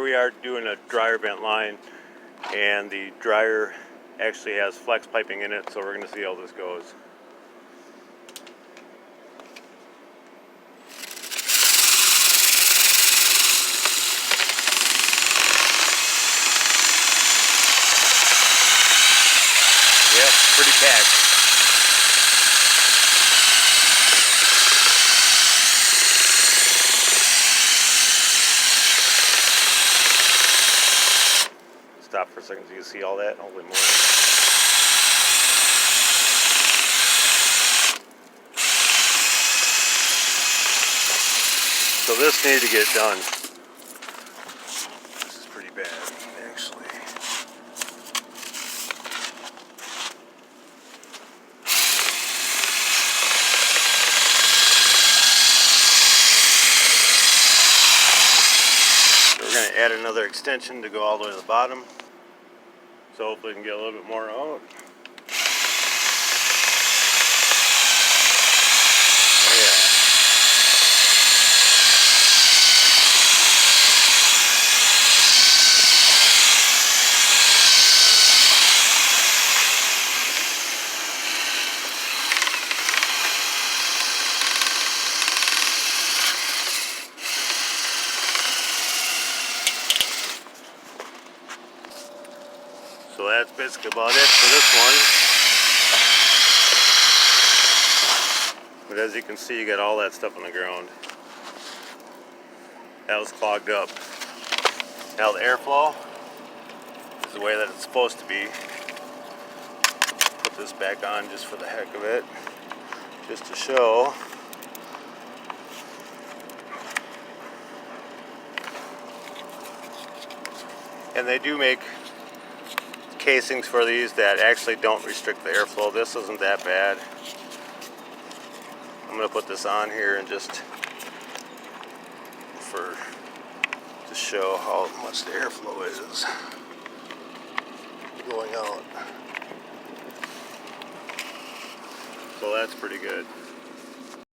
we are doing a dryer vent line, and the dryer actually has flex piping in it, so we're going to see how this goes. Yep, pretty packed. Stop for a second so you can see all that. Hopefully more. So this needed to get done. This is pretty bad, actually. So we're going to add another extension to go all the way to the bottom. So hopefully we can get a little bit more out. Oh yeah. So that's basically about it for this one. But as you can see, you got all that stuff on the ground. That was clogged up. Now the airflow is the way that it's supposed to be. Put this back on just for the heck of it, just to show. And they do make casings for these that actually don't restrict the airflow. This isn't that bad. I'm going to put this on here and just to show how much the airflow is going out. So that's pretty good.